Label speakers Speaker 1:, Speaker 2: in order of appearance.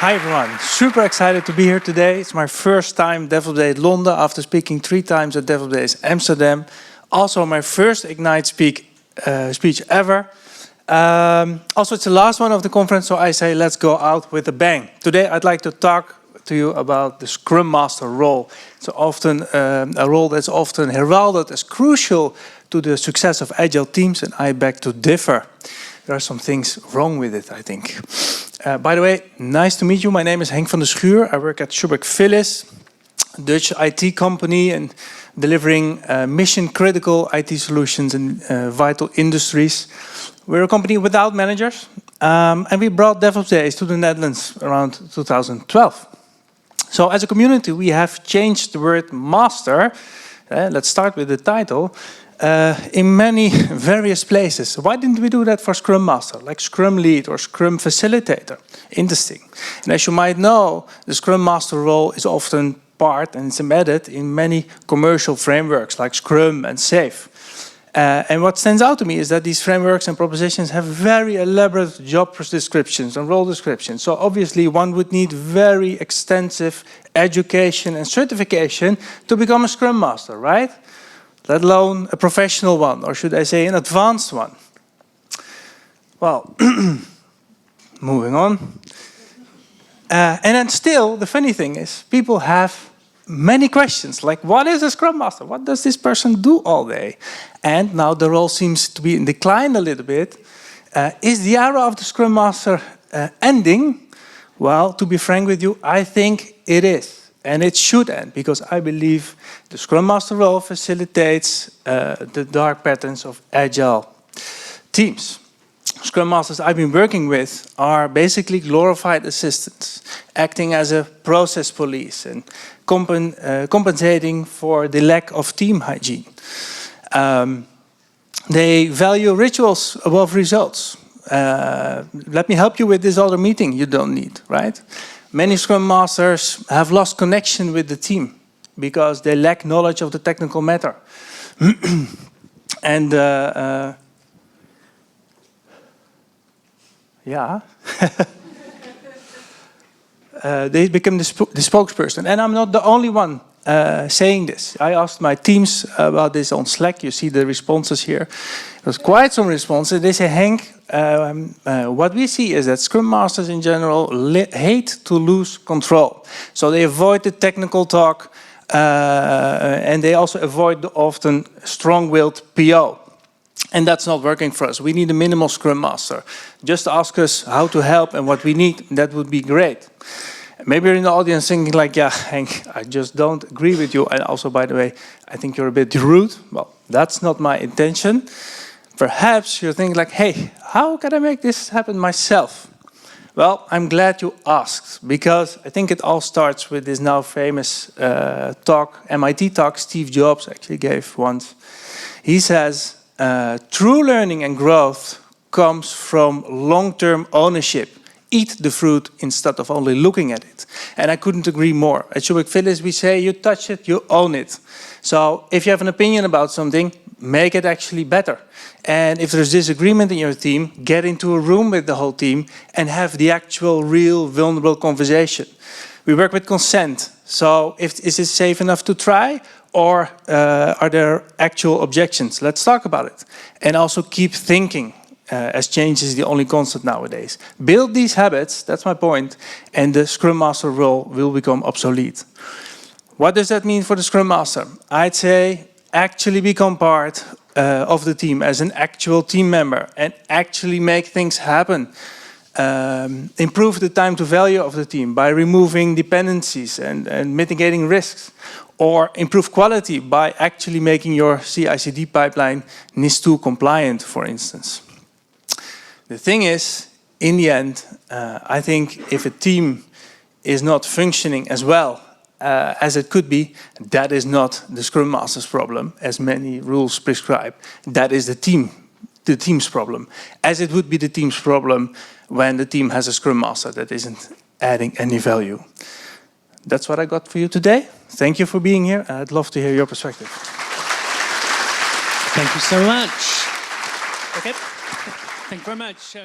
Speaker 1: Hi everyone, super excited to be here today. It's my first time DevOpsDays London after speaking 3 times at DevOpsDays Amsterdam. Also my first Ignite speech ever. Also it's the last one of the conference, so I say let's go out with a bang. Today I'd like to talk to you about the Scrum Master role. It's often a role that's often heralded as crucial to the success of agile teams, and I beg to differ. There are some things wrong with it, I think. By the way, nice to meet you. My name is Henk van de Schuur. I work at Schuur, a Dutch IT company, and delivering mission-critical IT solutions in vital industries. We're a company without managers, and we brought DevOpsDays to the Netherlands around 2012. So as a community, we have changed the word master. Let's start with the title. In many various places. Why didn't we do that for Scrum Master, like Scrum Lead or Scrum Facilitator? Interesting. And as you might know, the Scrum Master role is often part and it's embedded in many commercial frameworks like Scrum and SAFe. And what stands out to me is that these frameworks and propositions have very elaborate job descriptions and role descriptions. So obviously one would need very extensive education and certification to become a Scrum Master, right? Let alone a professional one, or should I say an advanced one. Well, moving on. And then still, the funny thing is, people have many questions, like what is a Scrum Master? What does this person do all day? And now the role seems to be in decline a little bit. Is the era of the Scrum Master ending? Well, to be frank with you, I think it is. And it should end, because I believe the Scrum Master role facilitates the dark patterns of agile teams. Scrum Masters I've been working with are basically glorified assistants, acting as a process police and compensating for the lack of team hygiene. They value rituals above results. Let me help you with this other meeting you don't need, right? Many Scrum Masters have lost connection with the team because they lack knowledge of the technical matter. And yeah, they become the spokesperson. And I'm not the only one saying this. I asked my teams about this on Slack. You see the responses here. There's quite some responses. They say, Henk, what we see is that Scrum Masters in general hate to lose control. So they avoid the technical talk and they also avoid the often strong-willed PO. And that's not working for us. We need a minimal Scrum Master. Just ask us how to help and what we need. That would be great. Maybe you're in the audience thinking like, yeah, Henk, I just don't agree with you. And also, by the way, I think you're a bit rude. Well, that's not my intention. Perhaps you're thinking like, hey, how can I make this happen myself? Well, I'm glad you asked, because I think it all starts with this now famous talk, MIT talk, Steve Jobs actually gave once. He says, true learning and growth comes from long-term ownership. Eat the fruit instead of only looking at it. And I couldn't agree more. At Schuur, we say, you touch it, you own it. So if you have an opinion about something, make it actually better. And if there's disagreement in your team, get into a room with the whole team and have the actual, real, vulnerable conversation. We work with consent. So is it safe enough to try? Or are there actual objections? Let's talk about it. And also keep thinking, as change is the only constant nowadays. Build these habits, that's my point, and the Scrum Master role will become obsolete. What does that mean for the Scrum Master? I'd say actually become part of the team as an actual team member and actually make things happen. Improve the time to value of the team by removing dependencies and mitigating risks. Or improve quality by actually making your CI/CD pipeline NIS2 compliant, for instance. The thing is, in the end, I think if a team is not functioning as well as it could be, that is not the Scrum Master's problem, as many rules prescribe. That is the team's problem, as it would be the team's problem when the team has a Scrum Master that isn't adding any value. That's what I got for you today. Thank you for being here, and I'd love to hear your perspective.
Speaker 2: Thank you so much. Okay. Thank you very much.